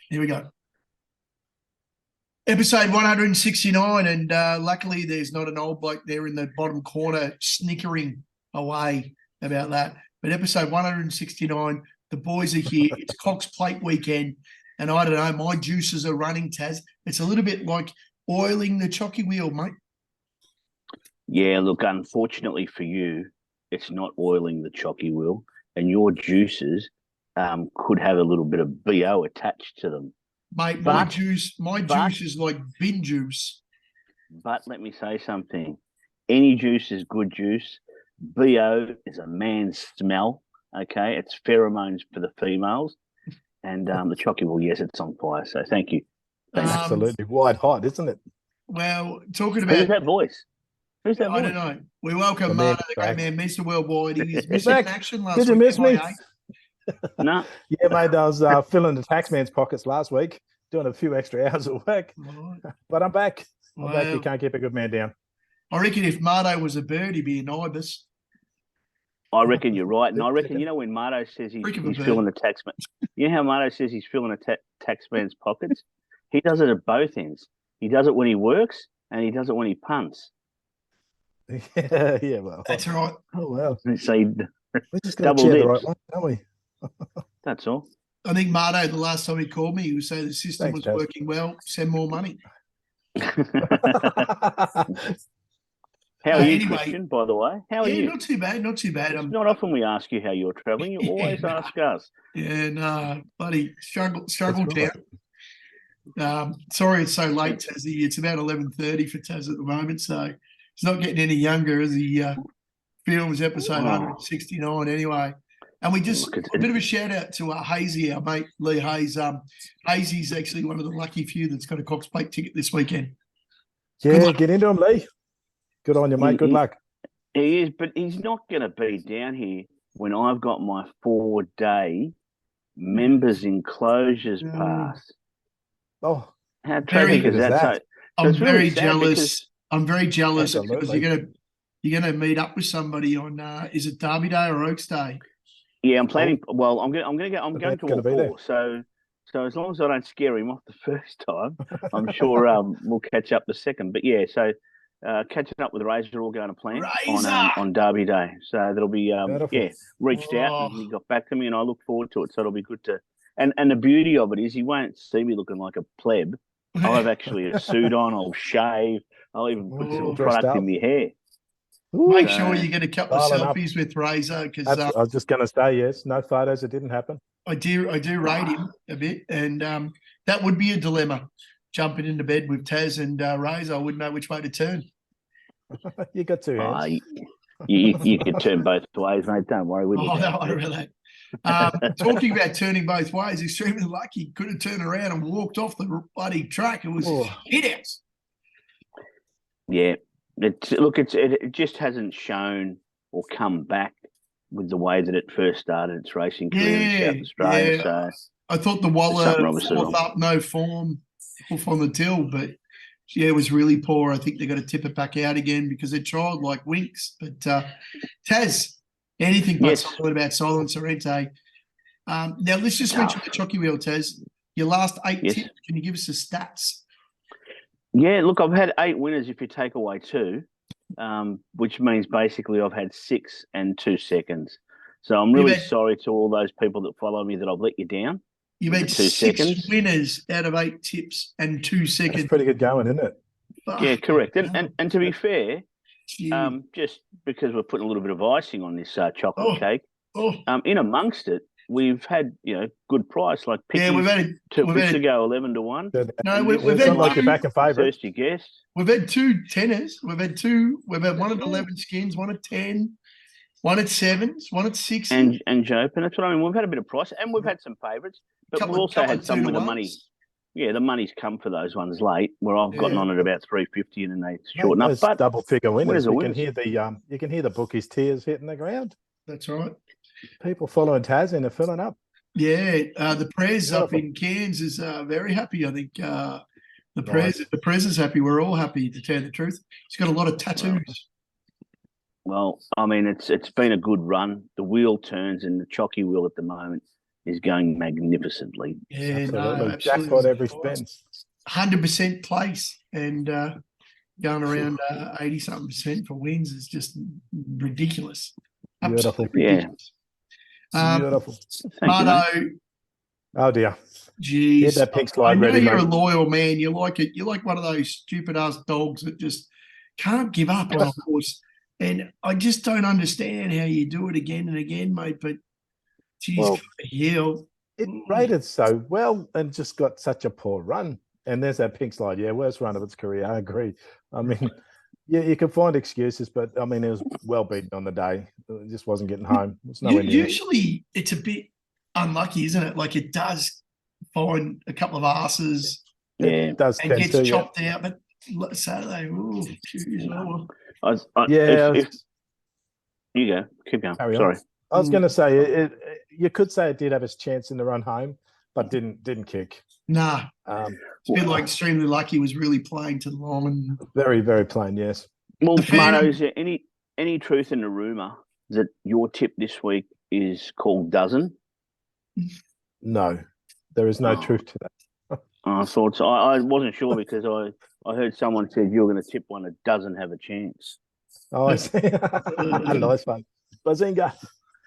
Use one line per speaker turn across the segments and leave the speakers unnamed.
Here we go. Episode 169, and luckily there's not an old bloke there in the bottom corner snickering away about that. But episode 169, the boys are here. It's Cox Plate weekend, and I don't know, my juices are running, Taz. It's a little bit like oiling the chocky wheel, mate.
Yeah, look, unfortunately for you, it's not oiling the chocky wheel, and your juices could have a little bit of BO attached to them.
Mate, my juice is like bin juice.
But let me say something. Any juice is good juice. BO is a man's smell, okay? It's pheromones for the females. And the chocky wheel, yes, it's on fire. So thank you.
Absolutely white hot, isn't it?
Well, talking about...
Who's that voice? Who's that voice?
I don't know. We welcome Marto, the great man, Mr. Worldwide. He was missing in action last week.
Did you miss me?
No.
Yeah, mate, I was filling the taxman's pockets last week, doing a few extra hours of work. Right. But I'm back. I'm back. You can't keep a good man down.
I reckon if Marto was a bird, he'd be an ibis.
I reckon you're right. And I reckon, you know, when Marto says he's filling the taxman, you know how Marto says he's filling a taxman's pockets? He does it at both ends. He does it when he works and he does it when he punts.
Yeah, well.
That's right.
Oh, well.
So we
just got to cheer the right one, don't we?
That's all.
I think Marto, the last time he called me, he was saying the system was working well. Send more money.
How are you, anyway, Christian, by the way? How are you?
Not too bad, not too bad.
It's not often we ask you how you're travelling. You always ask us.
Yeah, no, buddy, struggle down. Sorry it's so late, Tazzy. It's about 11:30 for Taz at the moment, so he's not getting any younger as he films episode 169 anyway. And we just a bit of a shout out to Hazy, our mate Lee Hayes. Hazy's actually one of the lucky few that's got a Cox Plate ticket this weekend.
Yeah, get into him, Lee. Good on you, mate. Good luck.
He is, but he's not going to be down here when I've got my 4-day members enclosures pass.
Oh,
how tragic is that?
I'm very jealous. I'm very jealous because you're gonna meet up with somebody on is it Derby Day or Oaks Day?
Yeah, I'm planning. Well, I'm going to all four. So as long as I don't scare him off the first time, I'm sure we'll catch up the second. But yeah, so catching up with Razor, all going to plan on Derby Day. So that'll be reached out and he got back to me, and I look forward to it. So it'll be good to. And the beauty of it is he won't see me looking like a pleb. I'll have actually a suit on. I'll shave. I'll even put some product in my hair.
Make sure you get a couple of selfies with Razor, because
I was just going to say yes. No photos. It didn't happen.
I do rate him a bit, and that would be a dilemma. Jumping into bed with Taz and Razor, I wouldn't know which way to turn.
You got two hands.
You can turn both ways, mate. Don't worry.
I really. Talking about turning both ways, extremely lucky. Could have turned around and walked off the bloody track. It was hit out.
Yeah. It just hasn't shown or come back with the way that it first started its racing career in South Australia.
Yeah.
So
I thought the Waller fourth up, no form, off on the till, but yeah, it was really poor. I think they're going to tip it back out again because they tried like winks. But Taz, anything but solid about Silent Sorrente. Now let's just mention the chocky wheel, Taz. Your last 8 tips. Can you give us the stats?
Yeah, look, I've had 8 winners if you take away 2, which means basically I've had 6 and 2 seconds. So I'm really sorry to all those people that follow me that I've let you down.
You've had 6 winners out of 8 tips and 2 seconds.
That's pretty good going, isn't it?
Yeah, correct. And to be fair, just because we're putting a little bit of icing on this chocolate cake, in amongst it, we've had good price like Picky
we've had
2 weeks ago 11 to 1.
No, we've had
like your back and favourite.
Thirsty guest.
We've had 2 tenors. We've had 2. We've had one at 11 skins, one at 10, one at 7s, one at 6,
and Jope. And that's what I mean. We've had a bit of price, and we've had some favourites, but we've also had some with the money. Yeah, the money's come for those ones late, where I've gotten on at about 350, and then they shorten up. But
double figure winners. You can hear the bookies' tears hitting the ground.
That's right.
People following Taz and are filling up.
Yeah, the Prez up in Cairns is very happy. I think the Prez is happy. We're all happy, to tell the truth. He's got a lot of tattoos.
Well, I mean, it's been a good run. The wheel turns, and the chocky wheel at the moment is going magnificently.
Yeah,
absolutely.
no,
Jackpot every spin.
100% place and going around 80-something% for wins is just ridiculous.
Beautiful.
Absolutely ridiculous.
Beautiful.
Thank you, mate.
Marto,
Oh dear.
geez,
Get that pink
I
slide
know
ready,
you're a
mate.
loyal man. You like it. You're like one of those stupid ass dogs that just can't give up on a horse. And I just don't understand how you do it again and again, mate. But geez,
Well,
hell.
it rated so well and just got such a poor run. And there's that pink slide. Yeah, worst run of its career. I agree. I mean, yeah, you can find excuses, but I mean, it was well beaten on the day. It just wasn't getting home. It's nowhere near.
Usually, it's a bit unlucky, isn't it? Like it does find a couple of asses,
It does
and gets chopped out. But Saturday, oh, geez, oh.
You go. Keep going.
Carry on.
Sorry.
I was going to say you could say it did have its chance in the run home, but didn't kick.
Nah. It's a bit like Extremely Lucky was really playing to the line.
Very, very plain, yes.
Well, Marto, is there any truth in the rumour that your tip this week is called Dozen?
No, there is no truth to that.
I thought so. I wasn't sure because I heard someone said you're going to tip one that doesn't have a chance.
Oh, I see. Nice one. Bazinga.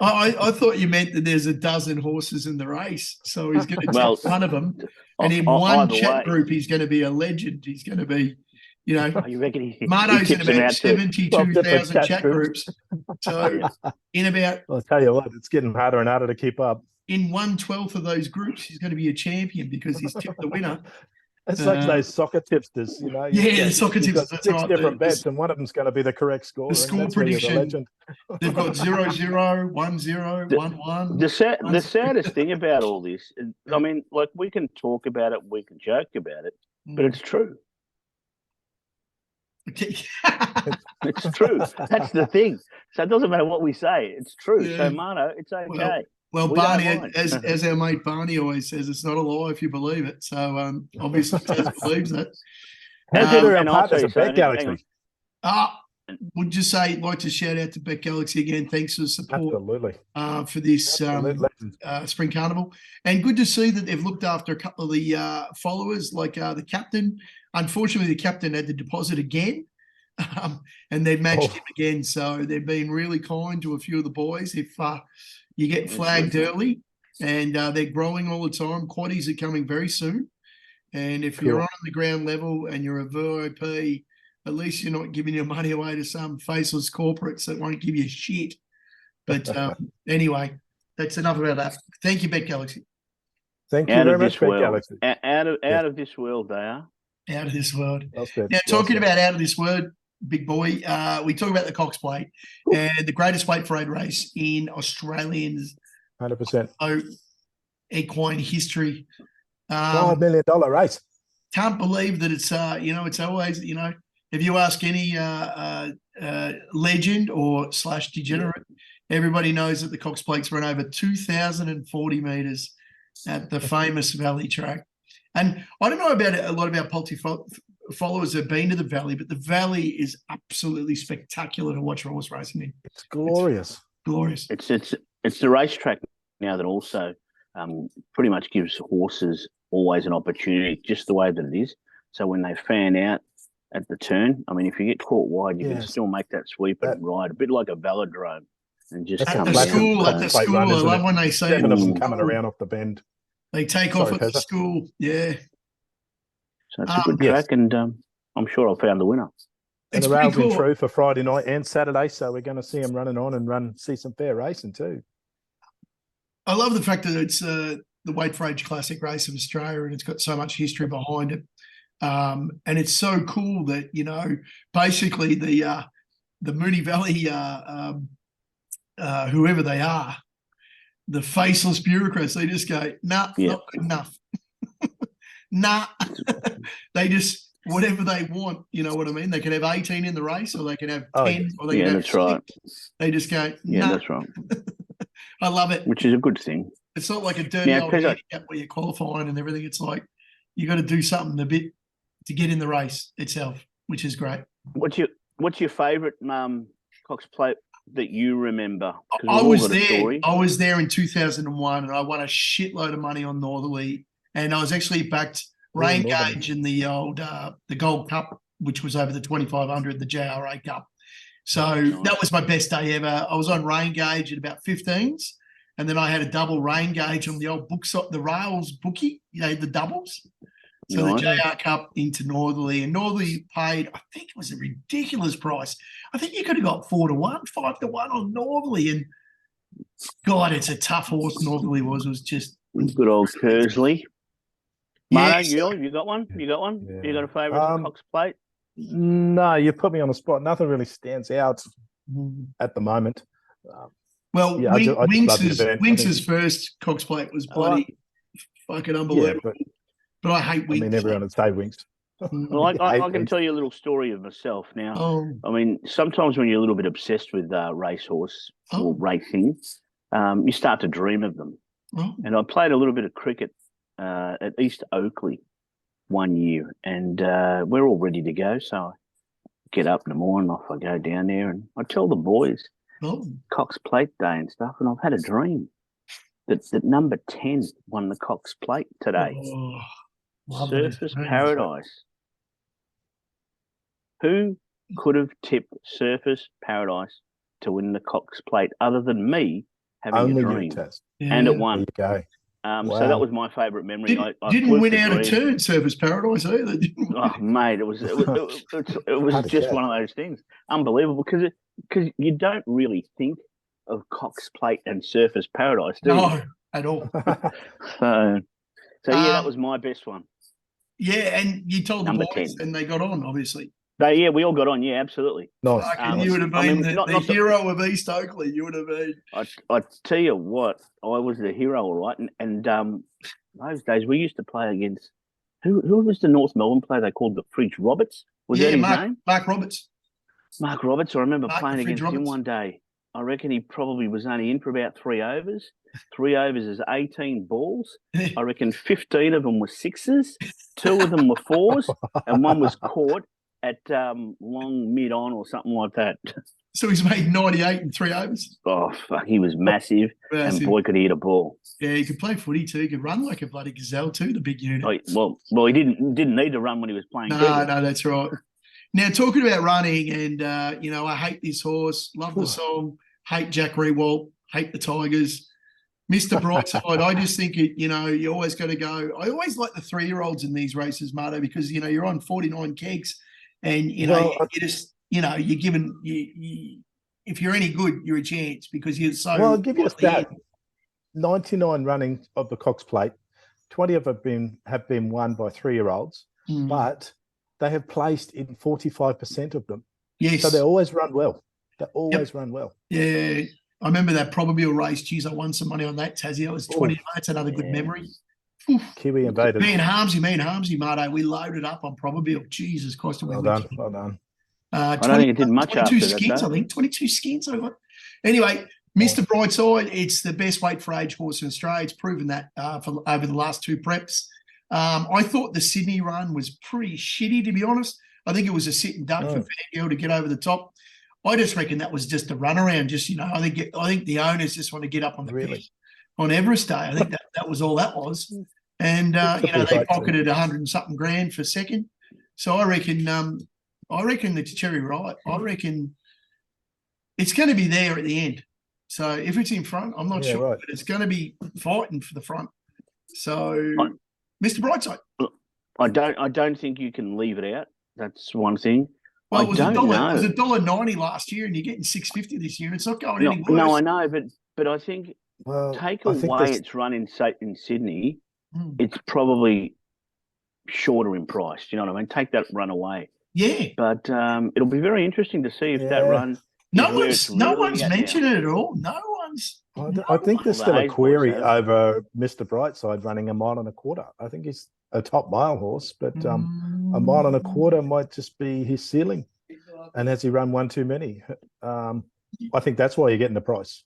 I thought you meant that there's a dozen horses in the race, so he's going to tip one of them, and in one chat group he's going to be a legend. He's going to be, you know, Marto's in about 72,000 chat groups. So in about,
I'll tell you what, it's getting harder and harder to keep up.
In 1/12 of those groups, he's going to be a champion because he's tipped the winner.
It's like those soccer tipsters, you know.
Yeah, the soccer tipsters.
That's six different bets, and one of them's going to be the correct score.
The score prediction. They've got 0-0, 1-0, 1-1.
The saddest thing about all this, I mean, like we can talk about it, we can joke about it, but it's true. It's true. That's the thing. So it doesn't matter what we say. It's true. Yeah. So, Marto, it's okay.
Well, Barney, as our mate Barney always says, it's not a lie if you believe it. So obviously Taz believes that.
How good are our partners at Bet Galaxy?
Would just like to shout out to Bet Galaxy again. Thanks for the support.
Absolutely.
For this Spring Carnival. And good to see that they've looked after a couple of the followers, like the captain. Unfortunately, the captain had to deposit again. And they've matched him again. So they've been really kind to a few of the boys. If you get flagged early, and they're growing all the time. Quaddies are coming very soon. And if you're on the ground level and you're a VIP, at least you're not giving your money away to some faceless corporates that won't give you shit. But anyway, that's enough about that. Thank you, Bet Galaxy.
Thank you very much, Bet Galaxy.
Out of this world, they are.
Out of this world. Now, talking about out of this world, big boy, we talk about the Cox Plate and the greatest weight for 8 race in Australians
100%
equine history.
$5 million race.
Can't believe that it's it's always, if you ask any legend or / degenerate, everybody knows that the Cox Plate's run over 2,040 meters at the famous Valley track. And I don't know about it, a lot of our poultry followers have been to the Valley, but the Valley is absolutely spectacular to watch horse racing in.
It's glorious.
It's glorious.
It's the racetrack now that also pretty much gives horses always an opportunity, just the way that it is. So when they fan out at the turn, I mean, if you get caught wide, you can still make that sweep and ride, a bit like a velodrome, and just
at the school. I love when they say
7 of them coming around off the bend.
They take off at the school, yeah.
So it's a good track, and I'm sure I'll found the winner.
And the rail's been true for Friday night and Saturday, so we're going to see them running on and see some fair racing too.
I love the fact that it's the Weight for Age Classic Race of Australia, and it's got so much history behind it. And it's so cool that, basically the Moonee Valley, whoever they are, the faceless bureaucrats, they just go, nah, not good enough. Nah. They just, whatever they want, you know what I mean? They can have 18 in the race, or they can have 10, or they can have 6. Right. They just go, nah.
Yeah, that's right.
I love it.
Which is a good thing.
It's not like a dirty old handicap where you're qualifying and everything. It's like you got to do something a bit to get in the race itself, which is great.
What's your favourite Cox Plate that you remember?
I was there. I was there in 2001, and I won a shitload of money on Northerly, and I was actually backed rain gauge in the old the Gold Cup, which was over the 2500, the JRA Cup. So that was my best day ever. I was on rain gauge at about 15s, and then I had a double rain gauge on the old the rails bookie, the doubles. So the JR Cup into Northerly, and Northerly paid, I think it was a ridiculous price. I think you could have got 4-1, 5-1 on Northerly, and God, it's a tough horse. Northerly was just
good old Kersley. Marto,
Yes.
you got one? You got one?
Yeah.
You got a favourite Cox Plate?
No, you put me on the spot. Nothing really stands out at the moment.
Well,
yeah,
Winx's first Cox Plate was bloody fucking unbelievable. But I hate Winx.
I mean, everyone would say Winx.
Well, I can tell you a little story of myself now.
Oh.
I mean, sometimes when you're a little bit obsessed with racehorse or racing, you start to dream of them.
Oh.
And I played a little bit of cricket at East Oakley one year, and we're all ready to go. So I get up in the morning, off I go down there, and I tell the boys, Cox Plate Day and stuff, and I've had a dream that number 10 won the Cox Plate today. Surface Paradise. Who could have tipped Surface Paradise to win the Cox Plate other than me having a dream? And it won.
There you go.
So that was my favourite memory.
Didn't win out of turn, Surface Paradise either.
Oh, mate, it was just one of those things. Unbelievable, because you don't really think of Cox Plate and Surface Paradise, do you?
No, at all.
So yeah, that was my best one.
Yeah, and you told
Number
the boys, 10. And they got on, obviously.
We all got on. Yeah, absolutely.
Nice.
You would have been the hero of East Oakley. You would have been.
I tell you what, I was the hero, all right. And those days we used to play against who was the North Melbourne player they called the Fridge Roberts? Was that his name?
Mark Roberts.
Mark Roberts. I remember playing against him one day. I reckon he probably was only in for about 3 overs. 3 overs is 18 balls. I reckon 15 of them were sixes, 2 of them were 4s, and 1 was caught at long mid-on or something like that.
So he's made 98 in 3 overs?
Oh, fuck, he was massive, and boy, could he hit a ball.
Yeah, he could play footy too. He could run like a bloody gazelle too, the big unit.
Well, he didn't need to run when he was playing.
No, that's right. Now, talking about running, and, I hate this horse, love the song, hate Jack Rewalt, hate the Tigers. Mr. Brightside, I just think you always got to go. I always like the 3-year-olds in these races, Marto, because, you're on 49 kegs and, you're given, if you're any good, you're a chance because you're so.
Well, I'll give you a stat. 99 running of the Cox Plate, 20 of them have been won by 3-year-olds, but they have placed in 45% of them.
Yes.
So they always run well. They always run well.
Yeah. I remember that Probabil race. Geez, I won some money on that, Tassie. That was 20. That's another good memory.
Kiwi invaded.
Me and Harmsy, Marto, we loaded up on Probabil. Jesus Christ.
Well done.
I don't think it did much after that.
22 skins, I think. 22 skins over. Anyway, Mr. Brightside, it's the best weight for age horse in Australia. It's proven that over the last 2 preps. I thought the Sydney run was pretty shitty, to be honest. I think it was a sit and duck for Fangirl to get over the top. I just reckon that was just a runaround. I think the owners just want to get up on the pitch on Everest Day. I think that was all that was. And they pocketed 100 and something grand for second. So I reckon it's Cherry Riot. I reckon it's going to be there at the end. So if it's in front, I'm not sure, but it's going to be fighting for the front. So Mr. Brightside.
I don't think you can leave it out. That's one thing.
Well, it was $1.90 last year, and you're getting $6.50 this year. It's not going any worse.
No, I know, but I think take away its run in Sydney, it's probably shorter in price. Do you know what I mean? Take that run away.
Yeah,
but it'll be very interesting to see if that run.
No one's mentioned it at all. No one's.
I think there's still a query over Mr. Brightside running 1.25 miles. I think he's a top mile horse, but 1.25 miles might just be his ceiling. And has he run one too many? I think that's why you're getting the price.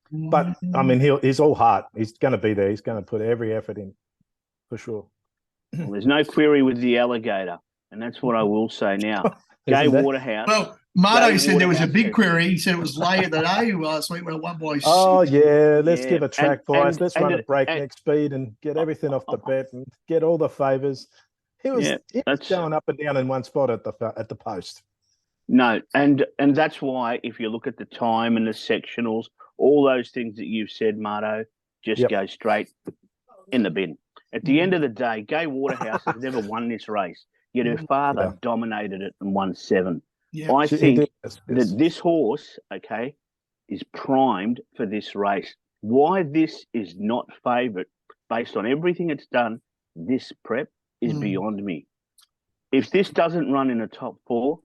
But I mean, he's all heart. He's going to be there. He's going to put every effort in, for sure.
Well, there's no query with the alligator, and that's what I will say now. Gay Waterhouse.
Well, Marto said there was a big query. He said it was late of the day last week when it won by 6.
Oh, yeah. Let's give a track bias. Let's run at breakneck speed and get everything off the bet and get all the favours. He was going up and down in one spot at the post.
No, and that's why if you look at the time and the sectionals, all those things that you've said, Marto, just go straight in the bin. At the end of the day, Gay Waterhouse has never won this race, yet her father dominated it and won 7.
Yeah.
I think that this horse, is primed for this race. Why this is not favourite based on everything it's done this prep is beyond me. If this doesn't run in the top 4,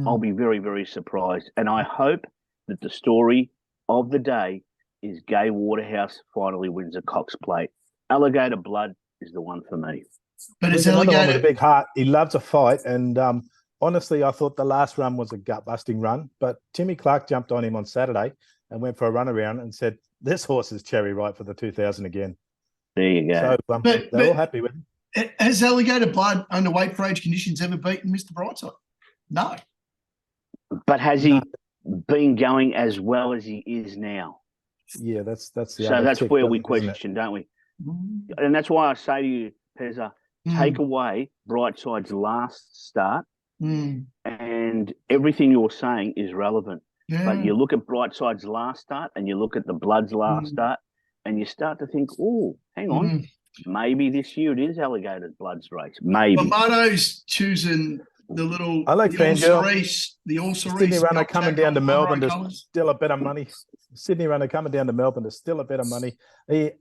I'll be very, very surprised. And I hope that the story of the day is Gay Waterhouse finally wins a Cox Plate. Alligator Blood is the one for me.
But it's Alligator
with a big heart. He loves a fight, and honestly, I thought the last run was a gut-busting run. But Timmy Clark jumped on him on Saturday and went for a run around and said, "This horse is cherry ripe for the 2000 again."
There you go.
So they're all happy with him.
Has Alligator Blood under weight for age conditions ever beaten Mr. Brightside? No.
But has he been going as well as he is now?
Yeah, that's the.
So that's where we question, don't we? And that's why I say to you, Pezza, take away Brightside's last start, and everything you're saying is relevant. Yeah. But you look at Brightside's last start, and you look at the Blood's last start, and you start to think, oh, hang on, maybe this year it is Alligator Blood's race. Maybe.
But Marto's choosing the little.
I like Fangirl.
The All-Cerise.
Sydney runner coming down to Melbourne to still a bit of money. Sydney runner coming down to Melbourne to still a bit of money.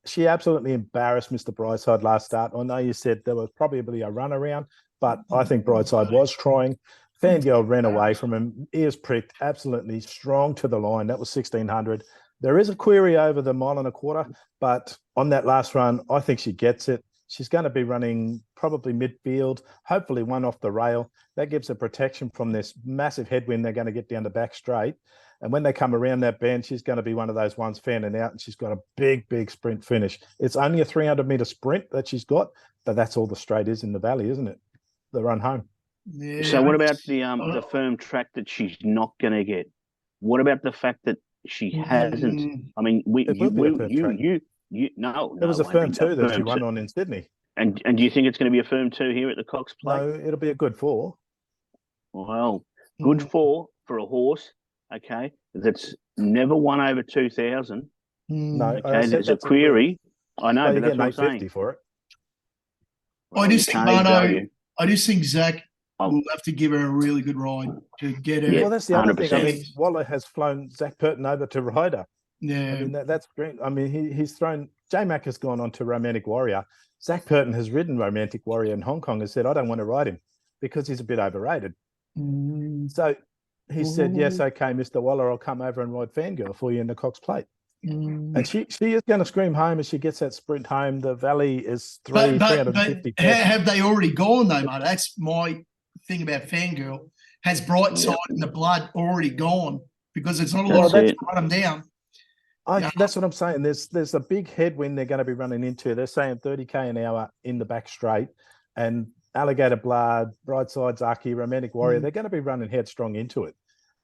She absolutely embarrassed Mr. Brightside last start. I know you said there was probably a run around, but I think Brightside was trying. Fangirl ran away from him, ears pricked, absolutely strong to the line. That was 1600. There is a query over the 1.25 miles, but on that last run, I think she gets it. She's going to be running probably midfield, hopefully one off the rail. That gives her protection from this massive headwind they're going to get down the back straight. And when they come around that bend, she's going to be one of those ones fanning out, and she's got a big, big sprint finish. It's only a 300-metre sprint that she's got, but that's all the straight is in the valley, isn't it? The run home.
Yeah. So what about the firm track that she's not going to get? What about the fact that she hasn't? I mean, no.
It was a firm 2 that she won on in Sydney.
And do you think it's going to be a firm 2 here at the Cox Plate?
No, it'll be a good 4.
Well, good 4 for a horse, that's never won over 2,000.
No,
there's a query. I know, but that's what I'm saying.
For it.
Well, I just think Zach will have to give her a really good ride to get her.
Well, that's the other thing. I mean, Waller has flown Zach Purton over to ride her.
Yeah.
I mean, that's great. I mean, he's thrown. J-Mac has gone on to Romantic Warrior. Zach Purton has ridden Romantic Warrior in Hong Kong and said, I don't want to ride him because he's a bit overrated. So he said, yes, okay, Mr. Waller, I'll come over and ride Fangirl for you in the Cox Plate. And she is going to scream home as she gets that sprint home. The valley is 350.
Have they already gone though, mate? That's my thing about Fangirl. Has Brightside and the Blood already gone? Because it's not a lot of to run them down.
That's what I'm saying. There's a big headwind they're going to be running into. They're saying 30k an hour in the back straight, and Alligator Blood, Brightside's Aki, Romantic Warrior, they're going to be running headstrong into it.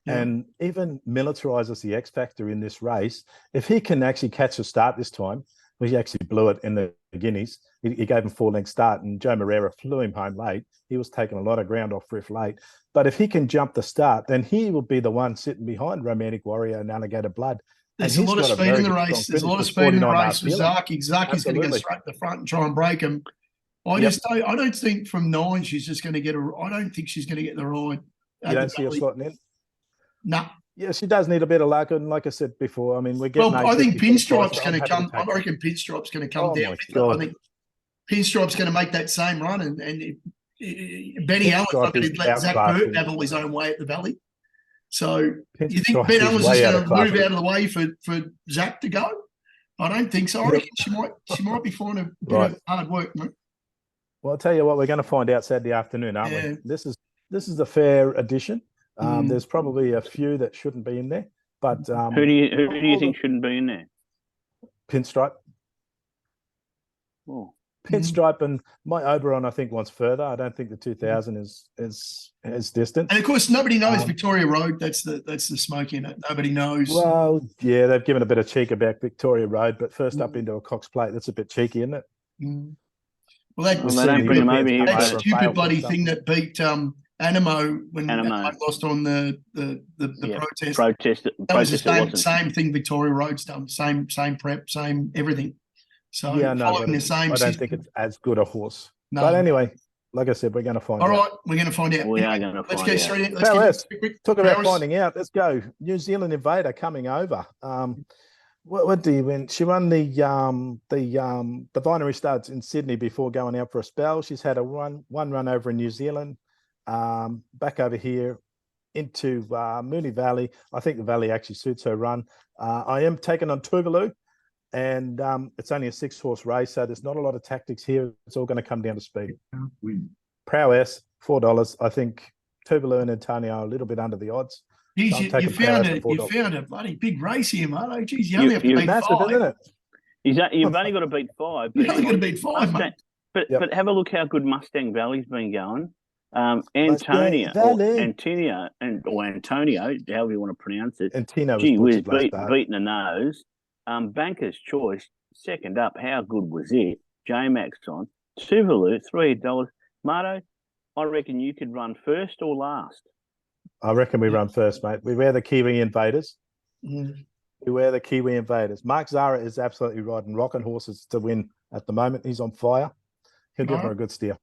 Yeah. And even Militarize is the X factor in this race. If he can actually catch a start this time, well, he actually blew it in the Guineas. He gave him 4-length start, and Joe Moreira flew him home late. He was taking a lot of ground off Riff late. But if he can jump the start, then he will be the one sitting behind Romantic Warrior and Alligator Blood.
There's a lot of speed in the race. There's a lot of speed in the race with Zaki. Zaki's going to go straight to the front and try and break him. I don't think from 9 she's just going to get I don't think she's going to get the ride.
You don't see her slotting in?
No.
Yeah, she does need a bit of luck, and like I said before, I mean, we're getting.
Well, I think Pinstripe's going to come. I reckon Pinstripe's going to come down. I think Pinstripe's going to make that same run, and Benny Allen's not going to let Zach Burton have all his own way at the Valley. So you think Ben Allen's just going to move out of the way for Zach to go? I don't think so. I reckon she might be finding a bit of hard work, mate.
Well, I'll tell you what, we're going to find out Saturday afternoon, aren't we? This is the fair addition. There's probably a few that shouldn't be in there, but
who do you think shouldn't be in there?
Pinstripe.
Oh.
Pinstripe and my Oberon, I think, wants further. I don't think the 2000 is distant.
And of course, nobody knows Victoria Road. That's the smoke in it. Nobody knows.
Well, yeah, they've given a bit of cheek about Victoria Road, but first up into a Cox Plate, that's a bit cheeky, isn't it?
Well,
they don't bring them over here.
That stupid bloody thing that beat Animo when Animo lost on the protest. That was the same thing Victoria Road's done. Same prep, same everything. So
yeah, no,
following the same
I don't think it's as good a horse. No. But anyway, like I said, we're going to find out.
All right, we're going to find out.
We are going to find out.
Let's go straight in.
Talk about finding out. Let's go. New Zealand Invader coming over. What do you win? She won the binary studs in Sydney before going out for a spell. She's had one run over in New Zealand, back over here into Moonee Valley. I think the Valley actually suits her run. I am taking on Tuvalu, and it's only a 6-horse race, so there's not a lot of tactics here. It's all going to come down to speed. Prowess, $4. I think Tuvalu and Antonio are a little bit under the odds.
Geez, you found a bloody big race here, Marto. Geez, you only have to beat massive, 5. Isn't it?
You've only got to beat 5.
You've only got to beat 5, mate.
But have a look how good Mustang Valley's been going. Antonio, however you want to pronounce it.
Antino
was beating the nose. Banker's Choice, second up. How good was it? J-Max on. Tuvalu, $3. Marto, I reckon you could run first or last.
I reckon we run first, mate. We wear the Kiwi Invaders. We wear the Kiwi Invaders. Mark Zara is absolutely riding rocket horses to win at the moment. He's on fire. He'll give her a good steer.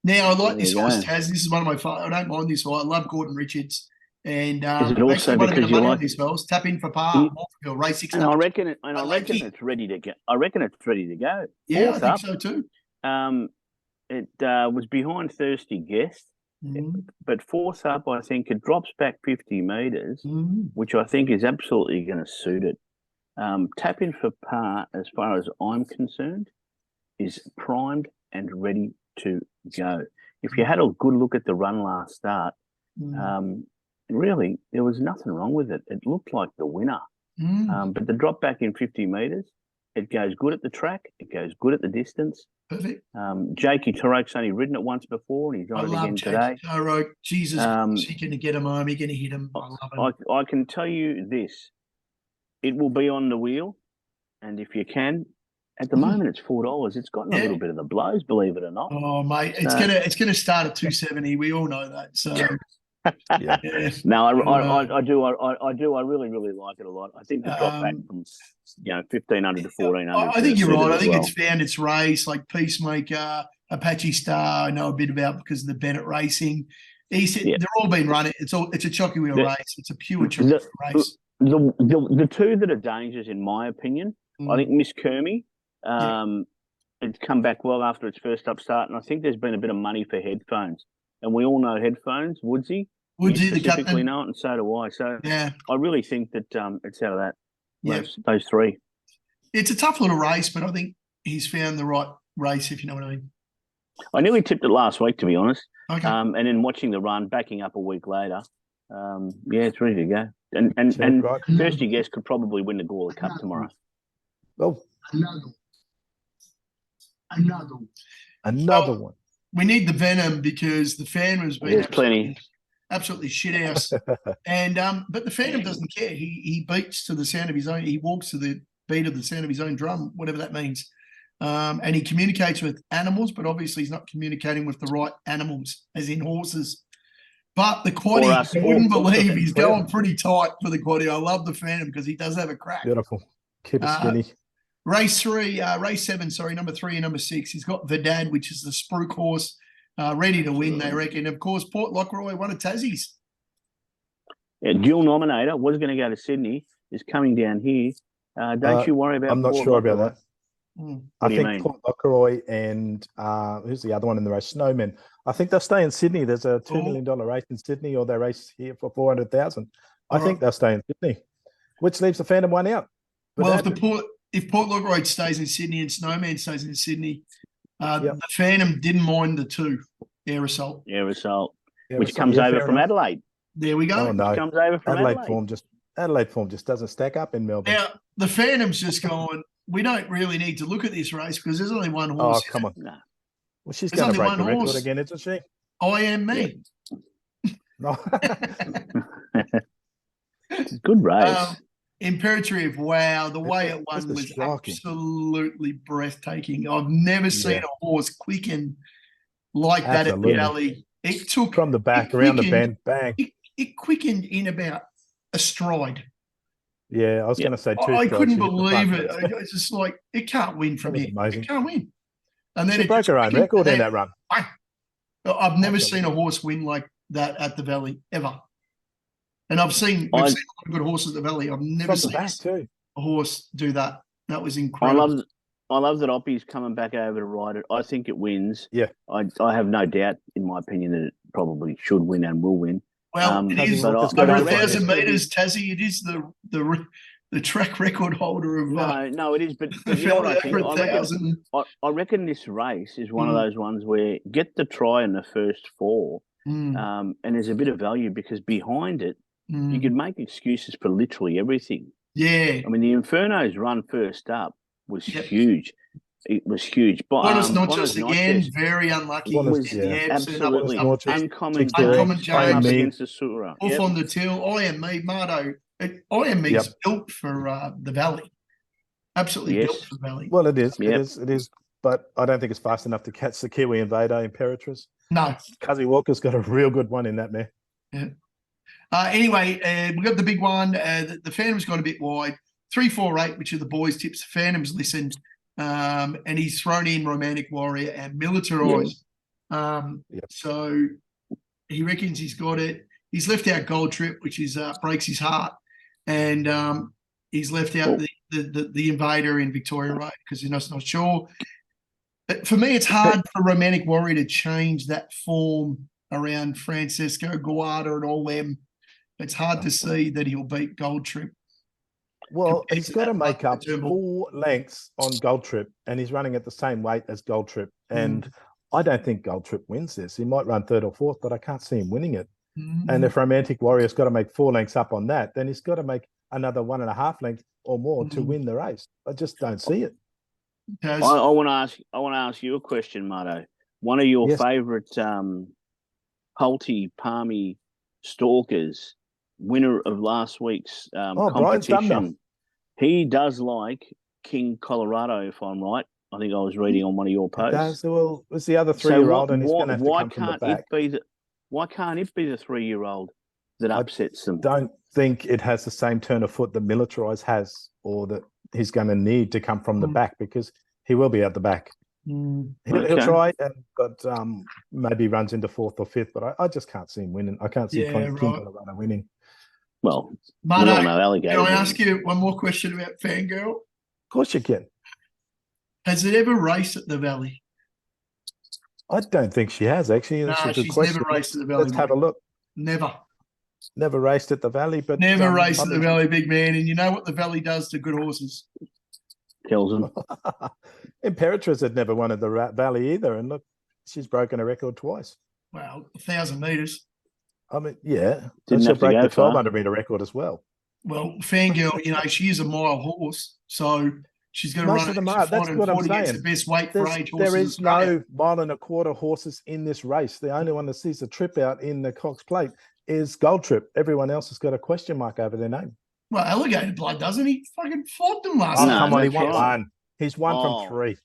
Now, I like this horse, Taz. This is one of my favorites. I don't mind this horse. I love Gordon Richards. And
is it also because you like
these fellas? Tap in for par. Race 6.
And I reckon it's ready to go. I reckon it's ready to go.
Yeah, I think so too.
It was behind Thirsty Guest. But fourth up, I think it drops back 50 metres, which I think is absolutely going to suit it. Tap in for par, as far as I'm concerned, is primed and ready to go. If you had a good look at the run last start, really, there was nothing wrong with it. It looked like the winner. But the drop back in 50 metres, it goes good at the track. It goes good at the distance.
Perfect.
Jakey Toroke's only ridden it once before, and he's on it again today.
Toroke, Jesus, he's going to get him home. He's going to hit him. I love him.
I can tell you this: it will be on the wheel, and if you can, at the moment it's $4. It's gotten a little bit of the blows, believe it or not.
Oh, mate, it's gonna start at 270. We all know that. So.
Yeah. No, I do. I really like it a lot. I think the drop back from 1,500 to 1,400.
I think you're right. I think it's found its race, like Peacemaker, Apache Star. I know a bit about because of the Bennett Racing. They're all been running. It's a chocky wheel race. It's a pure chocky wheel race.
The two that are dangers, in my opinion, I think Miss Kermy. It's come back well after its first up start, and I think there's been a bit of money for headphones. And we all know headphones, Woodsy,
the captain,
know it, and so do I. So I really think that it's out of that. Those three.
It's a tough little race, but I think he's found the right race, if you know what I mean.
I nearly tipped it last week, to be honest.
Okay.
And then watching the run, backing up a week later, it's ready to go. And Thirsty Guest could probably win the Gawler Cup tomorrow.
Well, another one.
We need the venom because the Phantom has been
There's plenty.
Absolutely shit house. And but the Phantom doesn't care. He beats to the sound of his own. He walks to the beat of the sound of his own drum, whatever that means. And he communicates with animals, but obviously he's not communicating with the right animals, as in horses. But the quaddie, you wouldn't believe he's going pretty tight for the quaddie. I love the Phantom because he does have a crack.
Beautiful. Keep it skinny.
Race 7, number 3 and number 6. He's got Vedad, which is the spruik horse, ready to win, they reckon. Of course, Port Lockroy, one of Tassie's.
Yeah, dual nominator, was going to go to Sydney, is coming down here. Don't you worry about
I'm not
Port
sure
Lockroy.
about that. I think Port Lockroy and who's the other one in the race? Snowman. I think they'll stay in Sydney. There's a $2 million race in Sydney, or they race here for 400,000. I think they'll stay in Sydney, which leaves the Phantom one out.
Well, if Port Lockroy stays in Sydney and Snowman stays in Sydney, the Phantom didn't mind the two, Air Assault.
Which comes over from Adelaide.
There we go.
Oh, no.
Comes over from Adelaide.
Adelaide form just doesn't stack up in Melbourne.
Now, the Phantom's just going, we don't really need to look at this race because there's only one
Oh,
horse.
come on.
No.
Well, she's
There's
going to
only
break the
one
record
horse.
again, isn't she?
I am me.
No.
Good race.
Imperative, wow, the way it
This
won
is
was
shocking.
absolutely breathtaking. I've never seen
Yeah.
a horse quicken like that at the
Absolutely.
alley. It took
From the back,
it
around the
quickened-
bend, bang.
It quickened in about a stride.
Yeah, I was going to say 2
I
strides.
couldn't
She hit the
believe
front.
it. I was just like, it can't win from
That was
here.
amazing.
It can't win. And then
She
it
broke
just
her own
quickened,
record in
and
that run.
I've never
Absolutely.
seen a horse win like that at the Valley ever. And we've seen a lot of good horses at the Valley. I've never
From the
seen
back too.
a horse do that. That was
I
incredible.
love that Oppie's coming back over to ride it. I think it wins.
Yeah.
I have no doubt, in my opinion, that it probably should win and will win.
Well, it is
but
over
I-
1,000 metres, Tassie. It is the track record holder of
No, it is. But
the
you know what I
Valley
think?
over 1,000.
I reckon this race is one of those ones where get the try in the first 4, and there's a bit of value because behind it, you could make excuses for literally everything.
Yeah.
I mean, the Inferno's run first up was huge. It was huge. But
Bonus Notches
Bonus
again,
Notches
very unlucky.
Bonus,
in the
yeah.
abs, and that was
absolutely.
up-
Uncommon
Uncommon
James came up
James.
against the Sura.
Off on the till. I am me, Marto. I am me's built for the Valley. Absolutely built for the Valley.
Well, it is.
Yep.
It is. But I don't think it's fast enough to catch the Kiwi Invader Imperatrice.
No.
Cuzzy Walker's got a real good one in that mare.
Yeah. Anyway, we got the big one. The Phantom's gone a bit wide. 3, 4, 8, which are the boys' tips. Phantom's listened, and he's thrown in Romantic Warrior and Militarized. So he reckons he's got it. He's left out Gold Trip, which is breaks his heart, and he's left out the Invader in Victoria Road because he's not sure. But for me, it's hard for Romantic Warrior to change that form around Francesco Guarda and all them. It's hard to see that he'll beat Gold Trip.
Well,
compared
he's
to
got to
that
make
Mark
up
Turnbull.
4 lengths on Gold Trip, and he's running at the same weight as Gold Trip. And I don't think Gold Trip wins this. He might run 3rd or 4th, but I can't see him winning it. And if Romantic Warrior's got to make 4 lengths up on that, then he's got to make another 1.5 lengths or more to win the race. I just don't see it.
I want to ask you a question, Marto. One of your favourite Hulty Palmy stalkers, winner of last week's competition. He does like King Colorado, if I'm right. I think I was reading on one of your posts.
Well, it's the other 3-year-old, and he's going to have to come from the back.
Why can't it be the 3-year-old that upsets them?
Don't think it has the same turn of foot that Militarize has, or that he's going to need to come from the back, because he will be at the back. He'll try, but maybe runs into 4th or 5th, but I just can't see him winning. I can't see King Colorado winning.
Well,
Marto,
we all know Alligator.
Can I ask you one more question about Fangirl?
Of course you can.
Has it ever raced at the Valley?
I don't think she has, actually.
No,
That's a good
she's
question.
never raced at the Valley.
Let's have a look.
Never.
Never raced at the Valley, but
never raced at the Valley, big man. And you know what the Valley does to good horses?
Kills them.
Imperatrice had never won at the Valley either, and look, she's broken a record twice.
Wow, 1,000 metres.
I mean, yeah,
Didn't
she'll
have to
break
go
the
far.
1,200 metre record as well.
Well, Fangirl, you know, she is a mile horse, so she's going to
Most
run
of them
at
are. That's what I'm
440 against
saying.
the best weight for age horses.
There
in
is
Australia.
no 1.25 horses in this race. The only one that sees the trip out in the Cox Plate is Gold Trip. Everyone else has got a question mark over their name.
Well, Alligator Blood doesn't he? Fucking fought them last
Oh,
time.
come on, he
that's
won
right.
one. He's won from 3.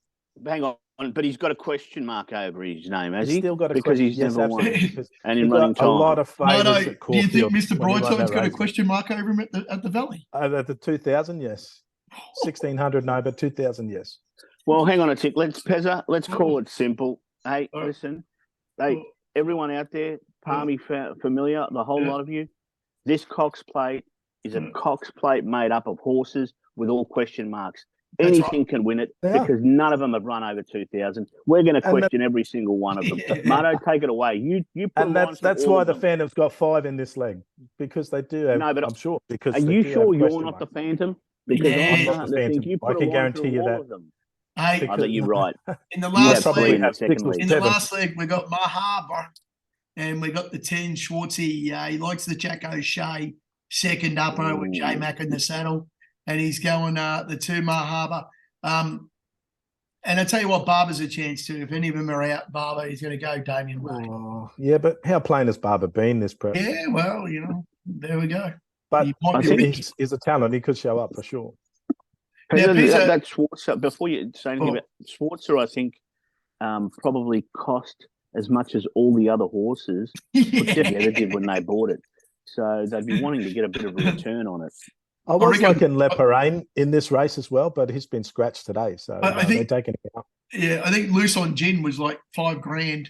Hang on, but he's got a question mark over his name, has
He's
he?
still got a
because
question.
he's
Yes,
never won.
absolutely, because
And in
he's
running
got a
time.
lot of favours
No,
at
do you
Caulfield.
think Mr.
when he won
Broadside's
that
got a
race.
question mark over him at the Valley?
At the 2,000, yes. 1,600, no, but 2,000, yes.
Well, hang on a tick. Let's call it simple. Hey,
All right.
listen. Hey, everyone out there, Palmy familiar, the whole lot of you. This Cox Plate is a Cox Plate made up of horses with all question marks.
That's
Anything
right.
can win it
Yeah.
because none of them have run over 2,000. We're going to
And
question every single one of them.
Yeah.
Marto, take it away. You put
And
lines
that's
for all
why
of
the
them.
Phantom's got 5 in this leg, because they do have,
No, but
I'm sure. Because
Are
they
you
do
sure
have
you're
question
not the
marks.
Phantom? Because
Yeah.
I'm
I'm
not
starting
the
to think
Phantom.
you
I
put a
can
line
guarantee
through
you
all
that.
of them.
Hey,
I think you're right.
in the
You
last
have three
leg,
in the
have
second
6 or
league.
in the
7.
last leg, we got Mahaba, and we got the 10 Schwartzy. He likes the Jack O'Shea second upper with J Mac in the saddle, and he's going the 2 Mahaba. And I tell you what, Barber's a chance too. If any of them are out, Barber, he's going to go Damien Wade.
Oh, yeah, but how plain has Barber been this prep?
Yeah, well, there we go.
But I think he's a talent. He could show up for sure.
Now, that Schwarzer, before you say anything about Schwarzer, I think probably cost as much as all the other horses put together did when they bought it. So they'd be wanting to get a bit of a return on it.
I was liking Le Parain in this race as well, but he's been scratched today, so
I think
they're taking it out.
Yeah, I think Loose on Gin was like $5,000.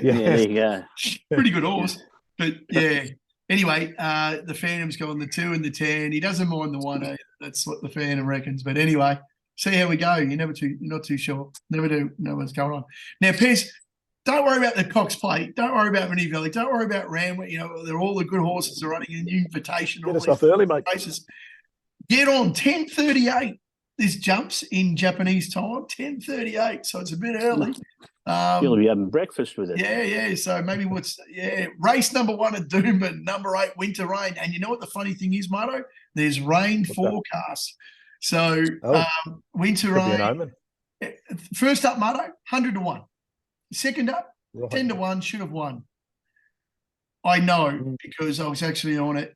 Yeah, there you go.
Pretty good horse, but yeah. Anyway, the Phantom's gone the 2 and the 10. He doesn't mind the 1 either. That's what the Phantom reckons. But anyway, see how we go. You're not too sure. Never do know what's going on. Now, Pez, don't worry about the Cox Plate. Don't worry about Moonee Valley. Don't worry about Ramway. They're all the good horses are running a new invitation.
Get us off early, mate.
Races. Get on 10:38. This jumps in Japanese time, 10:38. So it's a bit early.
You'll be having breakfast with it.
Yeah. So maybe race number 1 at Doomben, number 8, Winter Rain. And you know what the funny thing is, Marto? There's rain forecast. So Winter Rain. First up, Marto, 100 to 1. Second up, 10 to 1, should have won. I know because I was actually on it.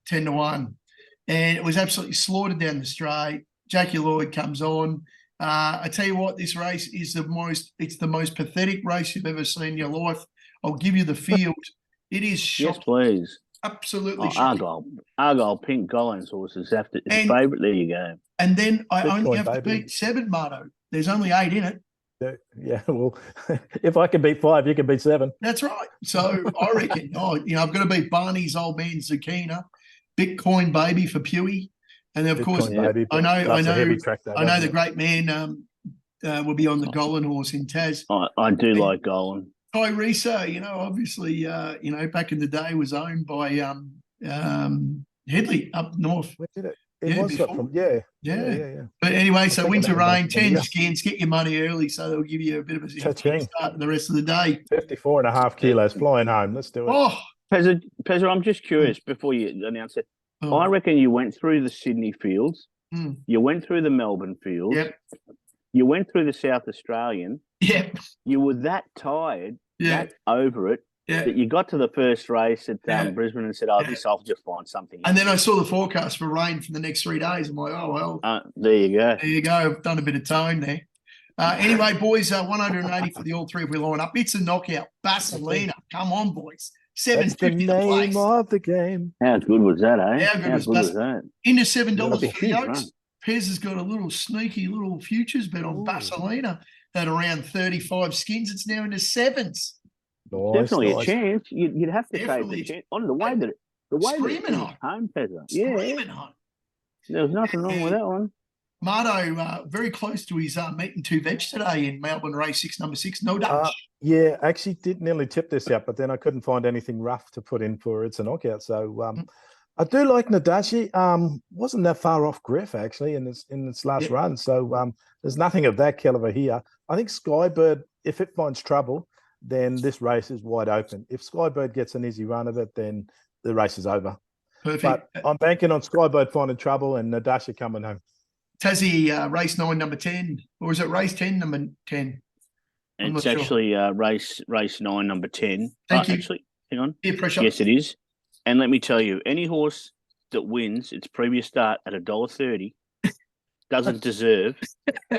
10 to 1. And it was absolutely slaughtered down the straight. Jackie Lloyd comes on. I tell you what, this race is it's the most pathetic race you've ever seen in your life. I'll give you the field. It is shocking.
Yes, please.
Absolutely shocking.
Argyle Pink Collins horses his favourite. There you go.
And then I only have to beat 7, Marto. There's only 8 in it.
Yeah, well, if I can beat 5, you can beat 7.
That's right. So I reckon, I've got to beat Barney's Old Man Zucchina, Bitcoin Baby for Pewey. And then, of course,
baby,
I know the great man will be on the Golan horse in Taz.
I do like Golan.
Tyresa, obviously, back in the day was owned by Headley up north.
Where did it? It was from, yeah.
But anyway, so Winter Rain, 10 skins, get your money early, so they'll give you a bit of a start the rest of the day.
54.5 kilos flying home. Let's do it.
Oh,
Pezza, I'm just curious before you announce it. I reckon you went through the Sydney fields. You went through the Melbourne fields.
Yep.
You went through the South Australian.
Yep.
You were that tired, that over it, that you got to the first race at Brisbane and said, I'll just find something else.
And then I saw the forecast for rain for the next 3 days. I'm like, oh, well.
There you go.
There you go. I've done a bit of tone there. Anyway, boys, 180 for the all three if we line up. It's a knockout. Basilina. Come on, boys. 750
the name of the game.
How good was that, eh?
How good was that? Into $7 for the Oaks. Pez has got a little sneaky little futures bet on Basilina at around 35 skins. It's now into 7s.
Definitely a chance. You'd have to take the chance on the way that it
screaming hot.
Home, Pezza.
Screaming hot.
There was nothing wrong with that one.
Marto, very close to his meat and 2 veg today in Melbourne race 6, number 6. No Dutch.
Yeah, actually did nearly tip this out, but then I couldn't find anything rough to put in for It's a Knockout. So I do like Nadashi. Wasn't that far off Griff actually in its last run. So there's nothing of that caliber here. I think Skybird, if it finds trouble, then this race is wide open. If Skybird gets an easy run of it, then the race is over.
Perfect.
But I'm banking on Skybird finding trouble and Nadashi coming home.
Tassie, race 9, number 10, or is it race 10, number 10?
It's actually race 9, number 10.
Thank you.
Actually, hang on.
Peer pressure.
Yes, it is. And let me tell you, any horse that wins its previous start at $1.30 doesn't deserve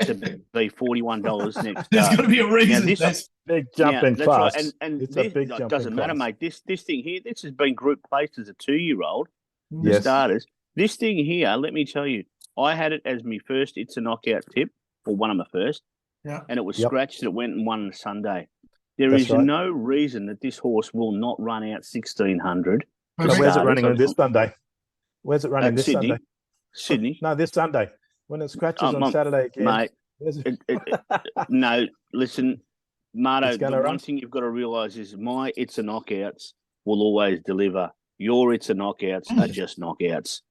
to be $41 next.
There's got to be a reason.
Now, this big jumping fast.
Right. And
it's
this,
a big
it doesn't matter, mate. This thing here, this has been group placed as a 2-year-old
yes.
starters. This thing here, let me tell you, I had it as my first It's a Knockout tip, or one of my first.
Yeah.
And it was scratched that it went and won on Sunday. There is no reason that this horse will not run out 1,600.
Where's it running on this Sunday? Where's it running this
Sydney.
Sunday?
Sydney.
No, this Sunday. When it scratches on Saturday again.
Mate, no, listen, Marto, the one thing you've got to realise is my It's a Knockouts will always deliver. Your It's a Knockouts are just knockouts.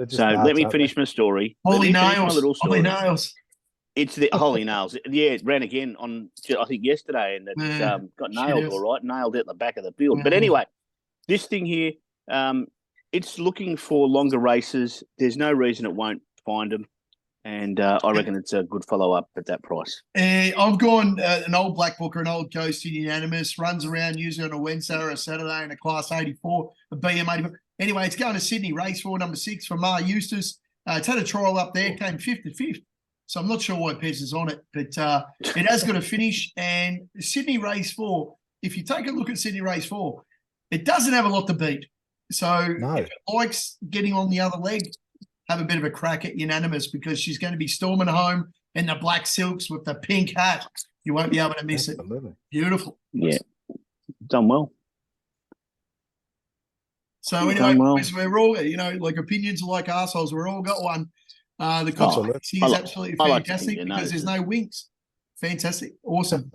So let me finish my story.
Holy nails.
It's the Holy Nails. Yeah, it ran again on, I think, yesterday, and it's got nailed all right, nailed at the back of the field. But anyway, this thing here, it's looking for longer races. There's no reason it won't find them. And I reckon it's a good follow-up at that price.
I've gone an old Black Book or an old Coasting Unanimous, runs around usually on a Wednesday or a Saturday in a Class 84, a BM84. Anyway, it's going to Sydney, race 4, number 6 from Mar Eustace. It's had a trial up there, came 5th to 5th. So I'm not sure why Pezza's on it, but it has got a finish. And Sydney race 4, if you take a look at Sydney race 4, it doesn't have a lot to beat. So if it likes getting on the other leg, have a bit of a crack at Unanimous, because she's going to be storming home in the black silks with the pink hat. You won't be able to miss it. Beautiful.
Yeah. Done well.
So anyway, boys, we're all, like opinions are like assholes. We're all got one. The Cox Plate is absolutely fantastic because there's no winks. Fantastic. Awesome.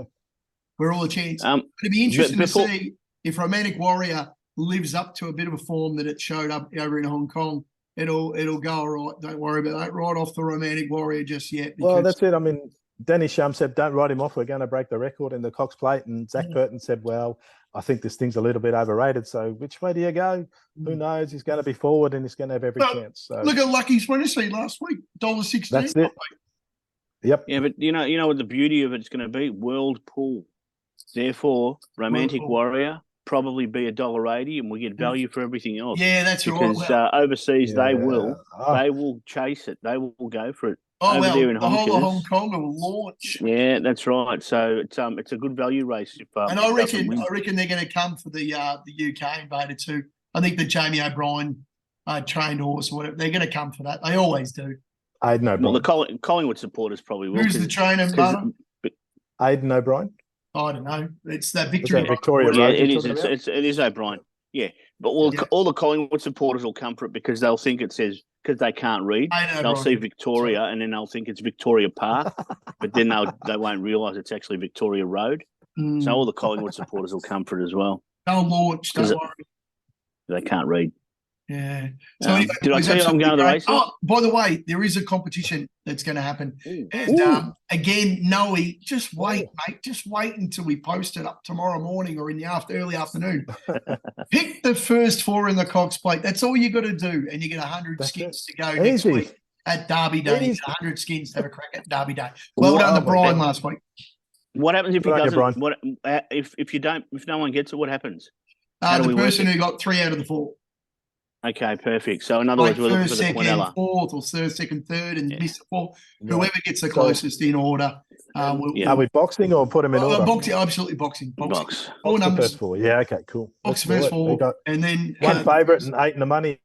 We're all a chance. It'd be interesting to see if Romantic Warrior lives up to a bit of a form that it showed up over in Hong Kong. It'll go all right. Don't worry about that. Right off the Romantic Warrior just yet.
Well, that's it. I mean, Danny Shum said, don't write him off. We're going to break the record in the Cox Plate. And Zach Burton said, well, I think this thing's a little bit overrated. So which way do you go? Who knows? He's going to be forward and he's going to have every chance. So
look at Lucky's Wednesday last week, $1.16.
That's it. Yep.
Yeah, but you know what the beauty of it's going to be? World pool. Therefore, Romantic Warrior probably be $1.80, and we get value for everything else.
Yeah, that's right.
Because overseas they will chase it. They will go for it. There in
the whole of Hong Kong will launch.
Yeah, that's right. So it's a good value race.
And I reckon they're going to come for the UK Invader too. I think the Jamie O'Brien trained horse or whatever, they're going to come for that. They always do.
Aidan O'Brien.
Well, the Collingwood supporters probably will.
Who's the trainer, Marto?
Aidan O'Brien.
I don't know. It's that Victoria.
Victoria Road.
Yeah, it is O'Brien. Yeah, but all the Collingwood supporters will come for it because they'll think it says, because they can't read, they'll see Victoria and then they'll think it's Victoria Park, but then they won't realise it's actually Victoria Road. So all the Collingwood supporters will come for it as well.
They'll launch. Don't worry.
They can't read.
Yeah. So anyway,
did I tell you I'm going to the race?
Oh, by the way, there is a competition that's going to happen. And again, Noe, just wait, mate. Just wait until we post it up tomorrow morning or in the early afternoon. Pick the first 4 in the Cox Plate. That's all you got to do. And you get 100 skins to go next week at Derby Day. 100 skins to have a crack at Derby Day. Well done to Brian last week.
What happens if he doesn't? What if no one gets it? What happens?
The person who got 3 out of the 4.
Okay, perfect. So in other words, we're looking for the Quinella.
4th or 3rd, 2nd, 3rd, and miss the 4th. Whoever gets the closest in order.
Are we boxing or put them in order?
Boxing, absolutely boxing.
Box.
All numbers.
First 4. Yeah, okay, cool.
Box first 4, and then
1 favourite and 8 in the money.